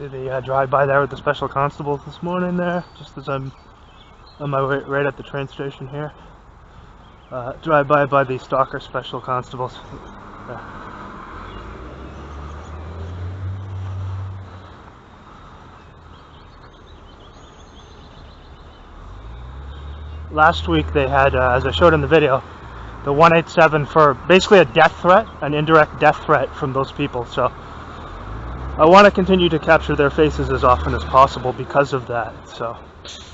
See the drive-by there with the special constables this morning there, just as I'm on my way right at the train station here. Drive-by by the stalker special constables. Last week they had, as I showed in the video, the 187 for basically a death threat, an indirect death threat from those people. So I want to continue to capture their faces as often as possible because of that. So,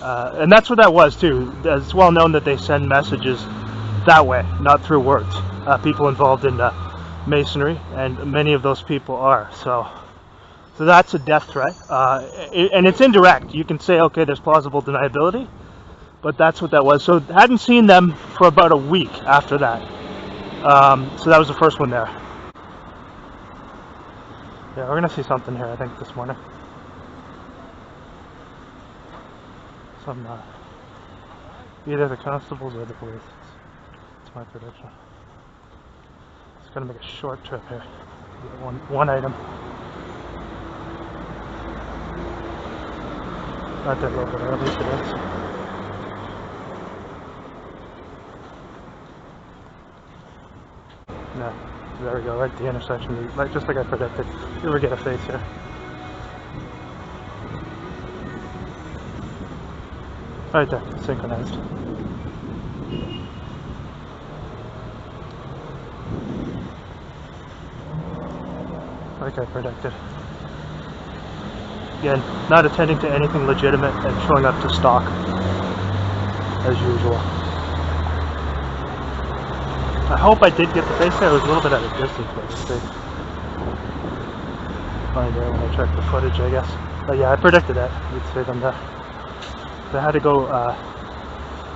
and that's what that was too. It's well known that they send messages that way, not through words. People involved in masonry, and many of those people are. So that's a death threat, and it's indirect. You can say, okay, there's plausible deniability. But that's what that was. So hadn't seen them for about a week after that. So that was the first one there. Yeah, we're gonna see something here, I think, this morning. Some either the constables or the police. That's my prediction. Just gonna make a short trip here. Get one item. Not that little bit early today. No, there we go, right at the intersection, just like I predicted. You ever get a face here? Right there, synchronized. Like I predicted. Again, not attending to anything legitimate and showing up to stalk, as usual. I hope I did get the face there. It was a little bit at a distance, but I see. Find there when I check the footage, I guess. But yeah, I predicted that. You'd see them there. So I had to go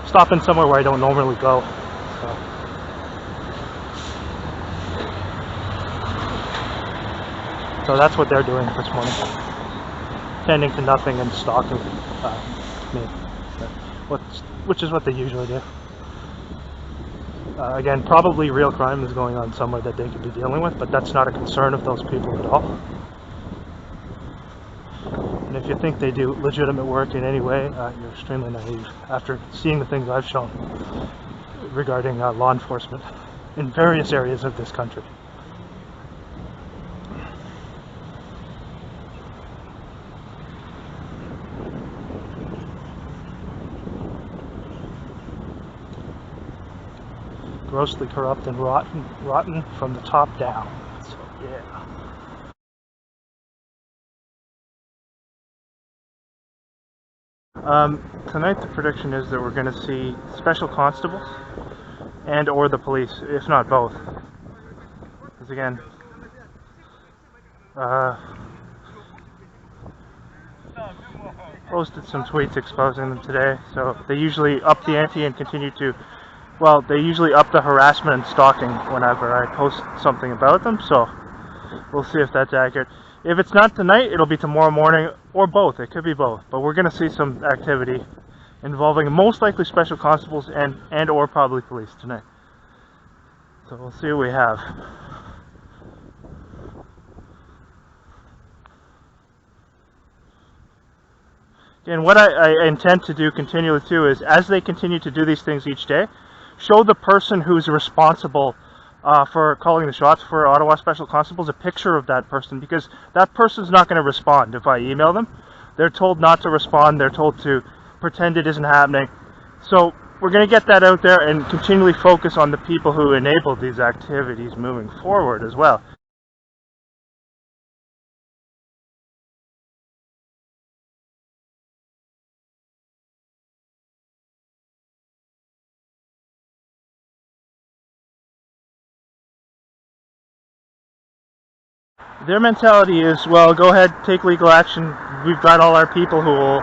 stop in somewhere where I don't normally go. So that's what they're doing this morning. Tending to nothing and stalking me. Which is what they usually do. Again, probably real crime is going on somewhere that they could be dealing with, but that's not a concern of those people at all. And if you think they do legitimate work in any way, you're extremely naive after seeing the things I've shown regarding law enforcement in various areas of this country. Grossly corrupt and rotten from the top down. So yeah. Tonight the prediction is that we're going to see special constables and or the police, if not both. Because again, posted some tweets exposing them today. So they usually up the ante and continue to. Well, they usually up the harassment and stalking whenever I post something about them, so we'll see if that's accurate. If it's not tonight, it'll be tomorrow morning, or both. It could be both, but we're going to see some activity involving most likely special constables and or probably police tonight. So we'll see what we have. And what I intend to do continually too is, as they continue to do these things each day, show the person who's responsible for calling the shots for Ottawa Special Constables a picture of that person, because that person's not going to respond if I email them. They're told not to respond. They're told to pretend it isn't happening. So we're going to get that out there and continually focus on the people who enable these activities moving forward as well. Their mentality is, well, go ahead, take legal action. We've got all our people who will,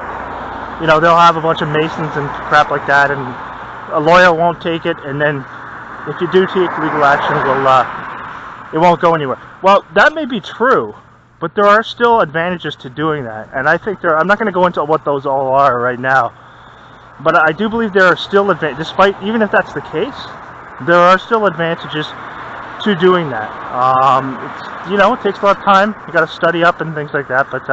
they'll have a bunch of masons and crap like that, and a lawyer won't take it, and then if you do take legal action, it won't go anywhere. Well, that may be true, but there are still advantages to doing that, and I think I'm not going to go into what those all are right now, but I do believe there are still advantages, even if that's the case, there are still advantages to doing that. It takes a lot of time. You got to study up and things like that, but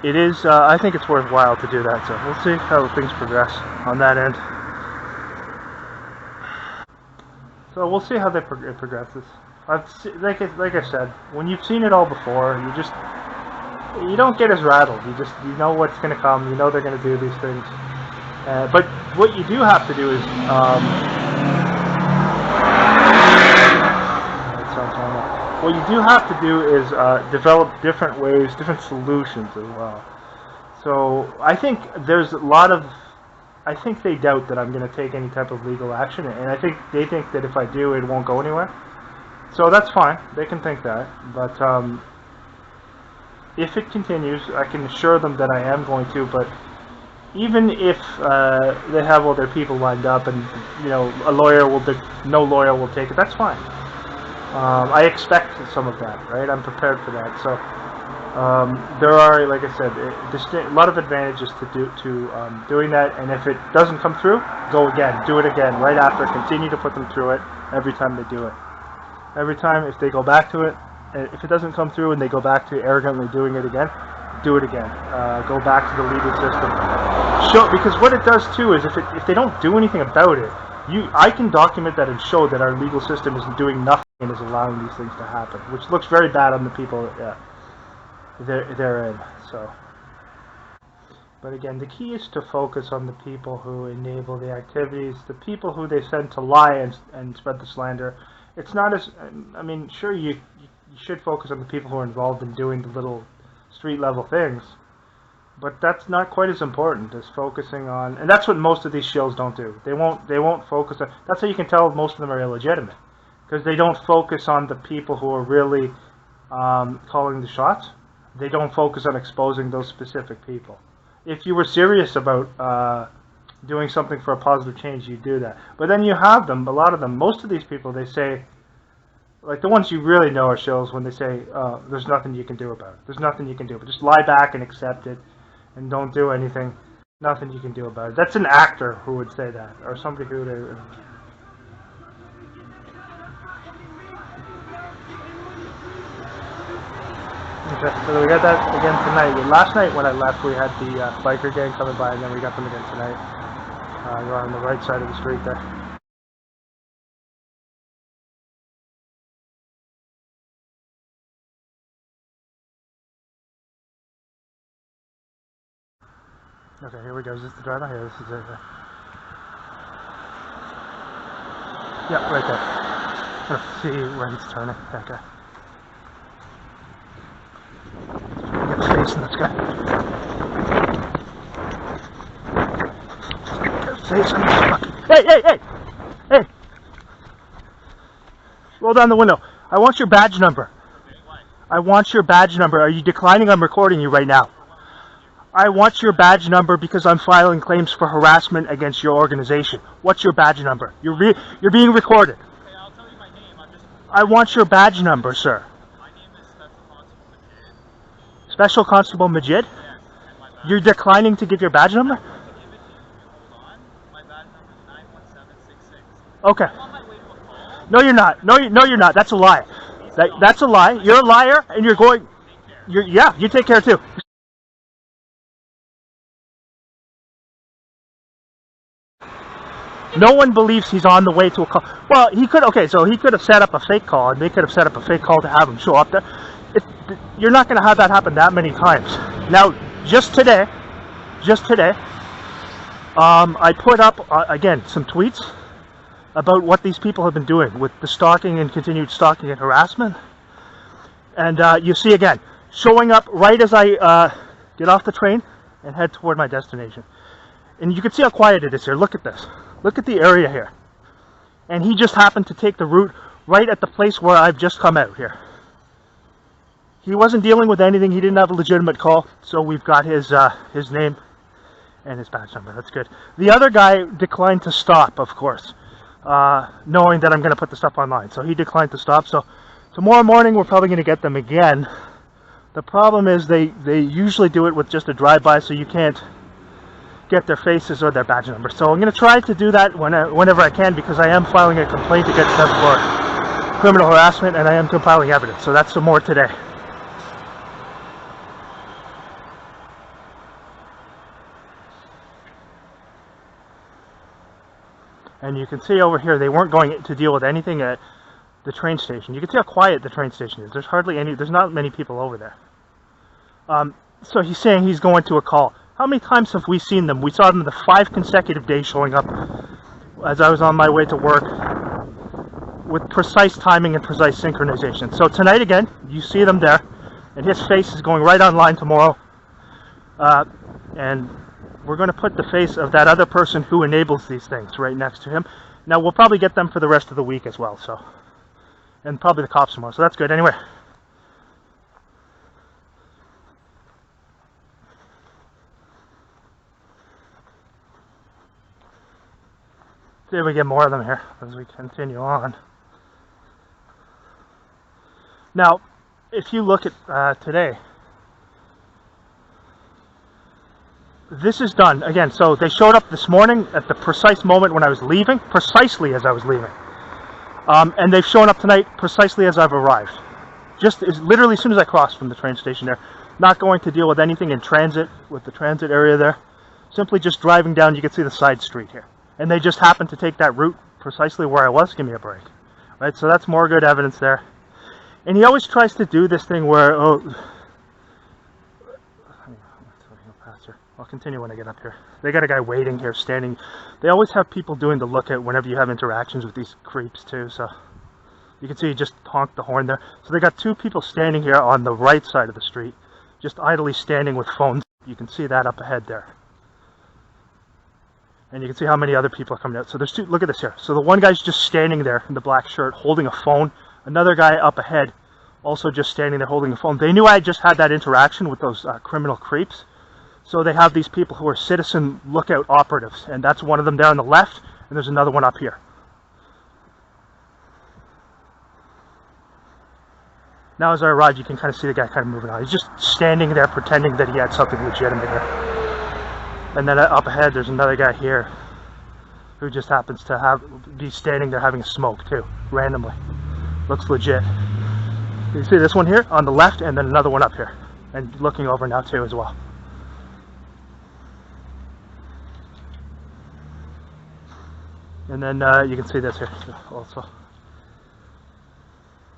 it is, I think it's worthwhile to do that, so we'll see how things progress on that end. So we'll see how it progresses. Like I said, when you've seen it all before, you don't get as rattled. You know what's going to come. You know they're going to do these things. But what you do have to do is what you do have to do is develop different ways, different solutions as well. So I think there's a lot of, I think they doubt that I'm going to take any type of legal action, and I think they think that if I do, it won't go anywhere. So that's fine. They can think that. But if it continues, I can assure them that I am going to. But even if they have all their people lined up, and no lawyer will take it, that's fine. I expect some of that, right? I'm prepared for that. So there are, like I said, a lot of advantages to doing that. And if it doesn't come through, go again, do it again right after. Continue to put them through it every time they do it. Every time, if they go back to it, if it doesn't come through and they go back to arrogantly doing it again, do it again. Go back to the legal system. Because what it does too is if they don't do anything about it, I can document that and show that our legal system is doing nothing and is allowing these things to happen, which looks very bad on the people they're in. So, but again, the key is to focus on the people who enable the activities, the people who they send to lie and spread the slander. It's not as, I mean, sure, you should focus on the people who are involved in doing the little street level things, but that's not quite as important as focusing on, and that's what most of these shills don't do. They won't focus on, that's how you can tell most of them are illegitimate, because they don't focus on the people who are really calling the shots. They don't focus on exposing those specific people. If you were serious about doing something for a positive change, you do that. But then you have them, a lot of them, most of these people, they say, like the ones you really know are shills when they say, there's nothing you can do about it. There's nothing you can do, but just lie back and accept it and don't do anything. Nothing you can do about it. That's an actor who would say that, or somebody who would... Okay, so we got that again tonight. Last night when I left, we had the biker gang coming by, and then we got them again tonight. You're on the right side of the street there. Okay, here we go. Is this the driver? Here, this is it. Yeah, right there. Let's see where he's turning. Okay. Get facing this guy. Hey! Roll down the window. I want your badge number. I want your badge number. Are you declining? I'm recording you right now. I want your badge number because I'm filing claims for harassment against your organization. What's your badge number? You're being recorded. Okay, I'll tell you my name. I want your badge number, sir. My name is Special Constable Majid. Special Constable Majid? Yes, and my badge. You're declining to give your badge number? I can give it to you. Hold on. My badge number is 91766. Okay. I'm on my way to a call. No, you're not. No, you're not. That's a lie. That's a lie. You're a liar, and you're going... Take care. Yeah, you take care too. No one believes he's on the way to a call. Well, he could, okay, so he could have set up a fake call, and they could have set up a fake call to have him show up there. You're not going to have that happen that many times. Now, just today, I put up, again, some tweets about what these people have been doing with the stalking and continued stalking and harassment. And you see, again, showing up right as I get off the train and head toward my destination. And you can see how quiet it is here. Look at this. Look at the area here. And he just happened to take the route right at the place where I've just come out here. He wasn't dealing with anything. He didn't have a legitimate call. So we've got his name and his badge number. That's good. The other guy declined to stop, of course, knowing that I'm going to put the stuff online. So he declined to stop. So tomorrow morning we're probably going to get them again. The problem is they usually do it with just a drive-by, so you can't get their faces or their badge number. So I'm going to try to do that whenever I can, because I am filing a complaint against them for criminal harassment, and I am compiling evidence. So that's some more today. And you can see over here, they weren't going to deal with anything at the train station. You can see how quiet the train station is. There's not many people over there. So he's saying he's going to a call. How many times have we seen them? We saw them the 5 consecutive days showing up as I was on my way to work with precise timing and precise synchronization. So tonight again, you see them there, and his face is going right online tomorrow. And we're going to put the face of that other person who enables these things right next to him. Now we'll probably get them for the rest of the week as well, so, and probably the cops tomorrow, so that's good. Anyway, see if we get more of them here as we continue on. Now, if you look at today, this is done again. So they showed up this morning at the precise moment when I was leaving, precisely as I was leaving, and they've shown up tonight precisely as I've arrived. Just literally as soon as I crossed from the train station there. Not going to deal with anything in transit, with the transit area there. Simply just driving down. You can see the side street here, and they just happened to take that route precisely where I was. Give me a break, right? So that's more good evidence there. And he always tries to do this thing where, I'll continue when I get up here. They got a guy waiting here, standing. They always have people doing the lookout whenever you have interactions with these creeps too, so you can see he just honked the horn there. So they got 2 people standing here on the right side of the street, just idly standing with phones. You can see that up ahead there. And you can see how many other people are coming out. So there's 2, look at this here. So the one guy's just standing there in the black shirt holding a phone. Another guy up ahead also just standing there holding a phone. They knew I just had that interaction with those criminal creeps. So they have these people who are citizen lookout operatives, and that's one of them there on the left, and there's another one up here. Now as I arrived, you can kind of see the guy kind of moving on. He's just standing there pretending that he had something legitimate here. And then up ahead, there's another guy here who just happens to be standing there having a smoke too, randomly. Looks legit. You see this one here on the left, and then another one up here, and looking over now too as well. And then you can see this here also.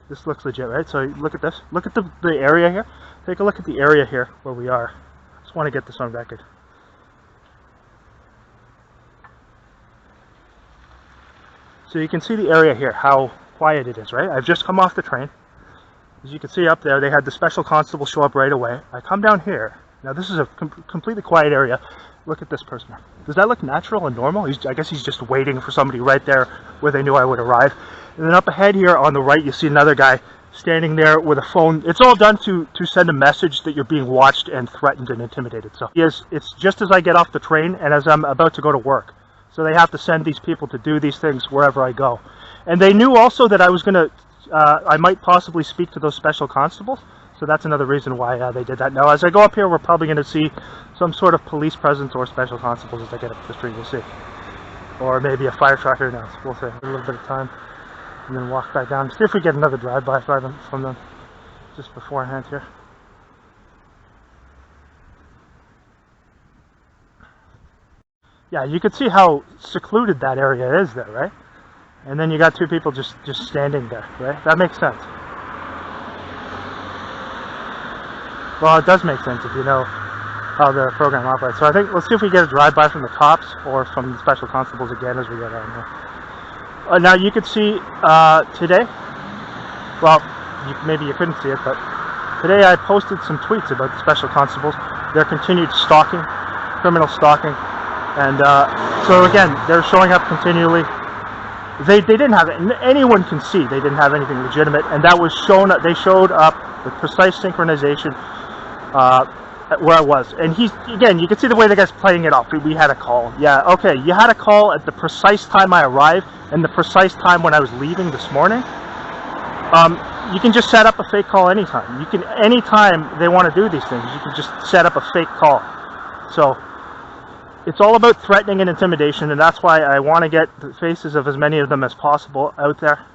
This looks legit, right? So look at this. Look at the area here. Take a look at the area here where we are. Just want to get this on record. So you can see the area here, how quiet it is, right? I've just come off the train. As you can see up there, they had the special constable show up right away. I come down here. Now this is a completely quiet area. Look at this person. Does that look natural and normal? I guess he's just waiting for somebody right there where they knew I would arrive. And then up ahead here on the right, you see another guy standing there with a phone. It's all done to send a message that you're being watched and threatened and intimidated. So it's just as I get off the train and as I'm about to go to work. So they have to send these people to do these things wherever I go. And they knew also that I was going to, I might possibly speak to those special constables. So that's another reason why they did that. Now, as I go up here, we're probably going to see some sort of police presence or special constables as I get up the street. We'll see. Or maybe a fire truck or no. So we'll see. A little bit of time. And then walk back down. See if we get another drive-by from them just beforehand here. Yeah, you can see how secluded that area is there, right? And then you got 2 people just standing there, right? That makes sense. Well, it does make sense if you know how the program operates. So I think, let's see if we get a drive-by from the cops or from the special constables again as we get on here. Now you could see today, well, maybe you couldn't see it, but today I posted some tweets about the special constables, their continued stalking, criminal stalking, and so again, they're showing up continually. They didn't have it, anyone can see they didn't have anything legitimate, and that was shown. They showed up with precise synchronization where I was, and again, you can see the way the guy's playing it off. We had a call. Yeah, okay, you had a call at the precise time I arrived and the precise time when I was leaving this morning. You can just set up a fake call anytime. Anytime they want to do these things, you can just set up a fake call. So it's all about threatening and intimidation, and that's why I want to get the faces of as many of them as possible out there,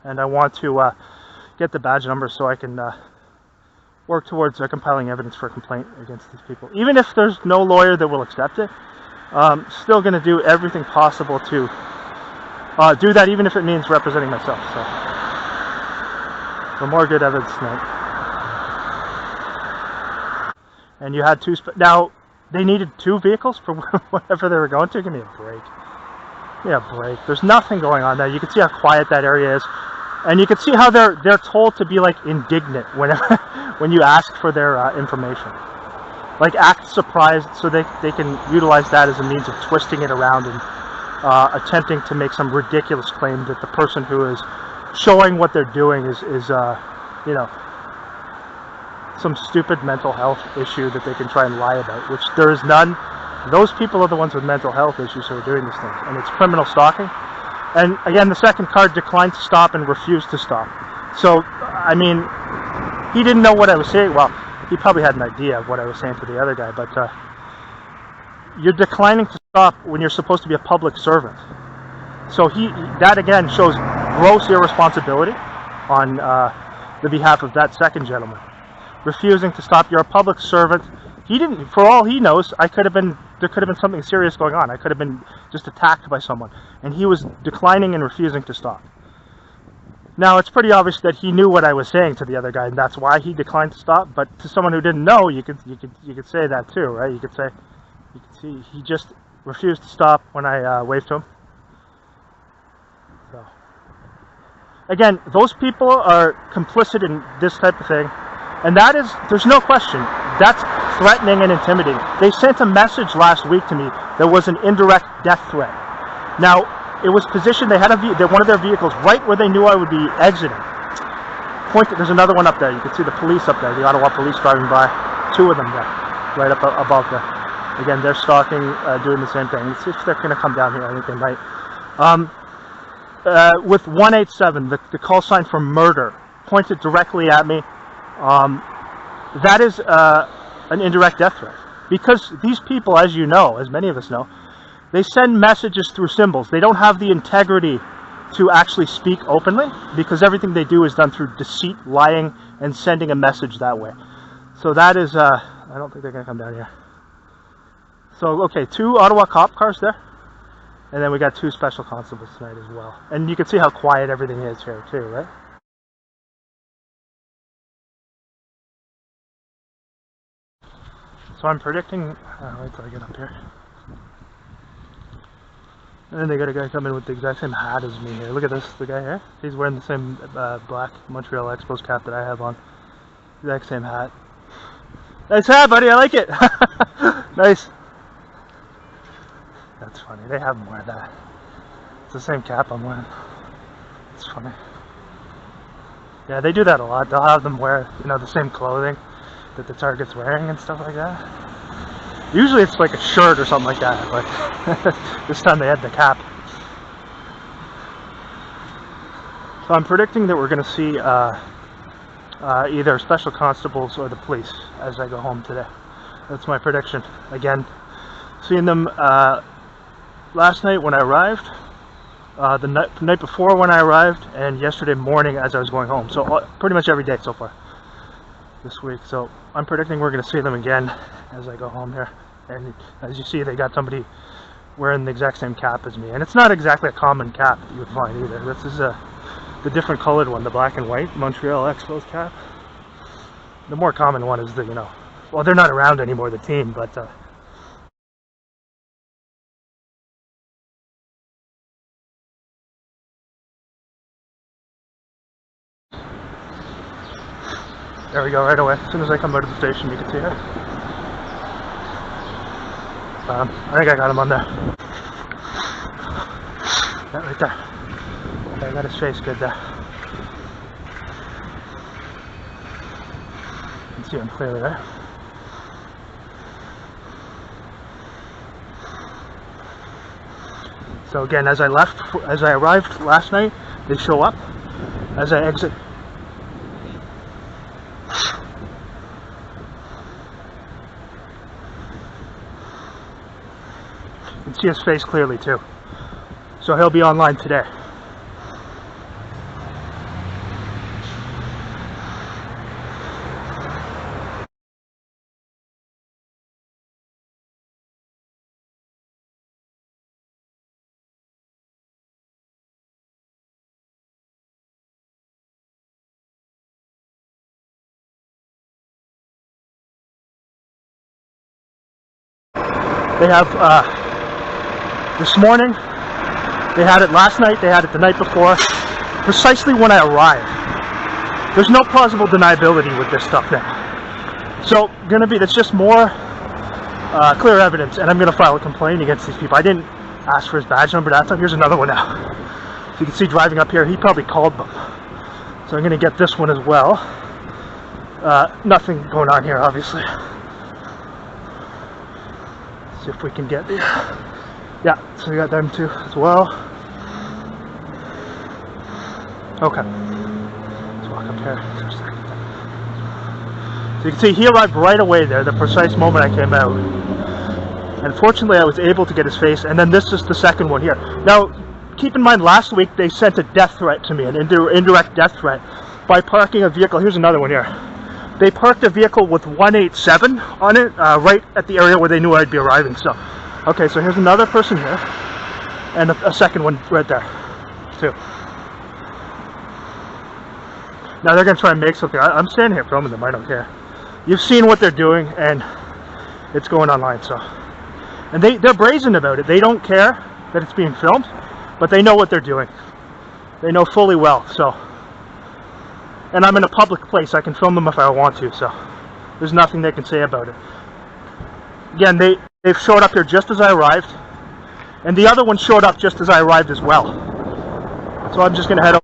and I want to get the badge numbers so I can work towards compiling evidence for a complaint against these people. Even if there's no lawyer that will accept it, still going to do everything possible to do that even if it means representing myself. So, for more good evidence tonight. And you had two. Now they needed 2 vehicles for whatever they were going to. Give me a break. Give me a break. There's nothing going on there. You can see how quiet that area is, and you can see how they're told to be like indignant whenever when you ask for their information. Like act surprised, so they can utilize that as a means of twisting it around and attempting to make some ridiculous claim that the person who is showing what they're doing is you know, some stupid mental health issue that they can try and lie about, which there is none. Those people are the ones with mental health issues who are doing these things, and it's criminal stalking. And again, the second card declined to stop and refused to stop. So, I mean, he didn't know what I was saying. Well, he probably had an idea of what I was saying to the other guy, but you're declining to stop when you're supposed to be a public servant. So that again shows gross irresponsibility on the behalf of that second gentleman. Refusing to stop. You're a public servant. He didn't, for all he knows, there could have been something serious going on. I could have been just attacked by someone. And he was declining and refusing to stop. Now, it's pretty obvious that he knew what I was saying to the other guy, and that's why he declined to stop. But to someone who didn't know, you could say that too, right? You could see he just refused to stop when I waved to him. So, again, those people are complicit in this type of thing, and that is, there's no question, that's threatening and intimidating. They sent a message last week to me that was an indirect death threat. Now, it was positioned, they had one of their vehicles right where they knew I would be exiting. There's another one up there. You can see the police up there, the Ottawa police driving by. 2 of them there, right up above there. Again, they're stalking, doing the same thing. Let's see if they're going to come down here. I think they might. With 187, the call sign for murder, pointed directly at me. That is an indirect death threat. Because these people, as you know, as many of us know, they send messages through symbols. They don't have the integrity to actually speak openly, because everything they do is done through deceit, lying, and sending a message that way. So that is, I don't think they're going to come down here. So, okay, 2 Ottawa cop cars there. And then we got 2 special constables tonight as well. And you can see how quiet everything is here too, right? So I'm predicting, wait till I get up here. And then they got a guy coming with the exact same hat as me here. Look at this, the guy here. He's wearing the same black Montreal Expos cap that I have on. Exact same hat. Nice hat, buddy, I like it. Nice. That's funny, they have him wear that. It's the same cap I'm wearing. It's funny. Yeah, they do that a lot. They'll have them wear, you know, the same clothing that the target's wearing and stuff like that. Usually it's like a shirt or something like that, but this time they had the cap. So I'm predicting that we're going to see either special constables or the police as I go home today. That's my prediction. Again, seeing them last night when I arrived, the night before when I arrived, and yesterday morning as I was going home. So pretty much every day so far this week. So I'm predicting we're going to see them again as I go home here. And as you see, they got somebody wearing the exact same cap as me. And it's not exactly a common cap that you would find either. This is the different colored one, the black and white Montreal Expos cap. The more common one is the, you know, well, they're not around anymore, the team, but there we go, right away. As soon as I come out of the station, you can see it. I think I got him on there. Yeah, right there. Okay, I got his face good there. You can see him clearly there. So again, as I arrived last night, they show up. As I exit, you can see his face clearly too. So he'll be online today. They have this morning, they had it last night, they had it the night before, precisely when I arrived. There's no plausible deniability with this stuff now. So, that's just more clear evidence, and I'm going to file a complaint against these people. I didn't ask for his badge number that time. Here's another one now. So you can see driving up here, he probably called them. So I'm going to get this one as well. Nothing going on here, obviously. See if we can get the... Yeah, so we got them too as well. Okay. Let's walk up here for a second. So you can see he arrived right away there, the precise moment I came out. And fortunately I was able to get his face, and then this is the second one here. Now, keep in mind last week they sent a death threat to me, an indirect death threat, by parking a vehicle. Here's another one here. They parked a vehicle with 187 on it, right at the area where they knew I'd be arriving. So, okay, so here's another person here, and a second one right there, too. Now they're going to try and make something. I'm standing here filming them, I don't care. You've seen what they're doing, and it's going online, so. And they're brazen about it. They don't care that it's being filmed, but they know what they're doing. They know fully well, so. And I'm in a public place. I can film them if I want to, so. There's nothing they can say about it. Again, they've showed up here just as I arrived, and the other one showed up just as I arrived as well. So I'm just going to head over.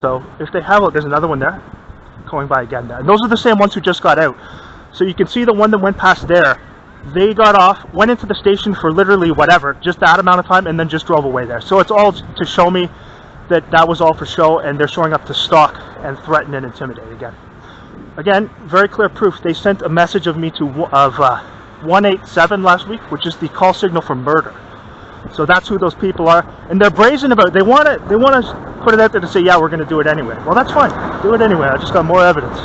So if they have, there's another one there, going by again there. And those are the same ones who just got out. So you can see the one that went past there. They got off, went into the station for literally whatever, just that amount of time, and then just drove away there. So it's all to show me that that was all for show, and they're showing up to stalk and threaten and intimidate again. Again, very clear proof. They sent a message of me to 187 last week, which is the call signal for murder. So that's who those people are, and they're brazen about it. They want to put it out there to say, yeah, we're going to do it anyway. Well, that's fine. Do it anyway. I just got more evidence.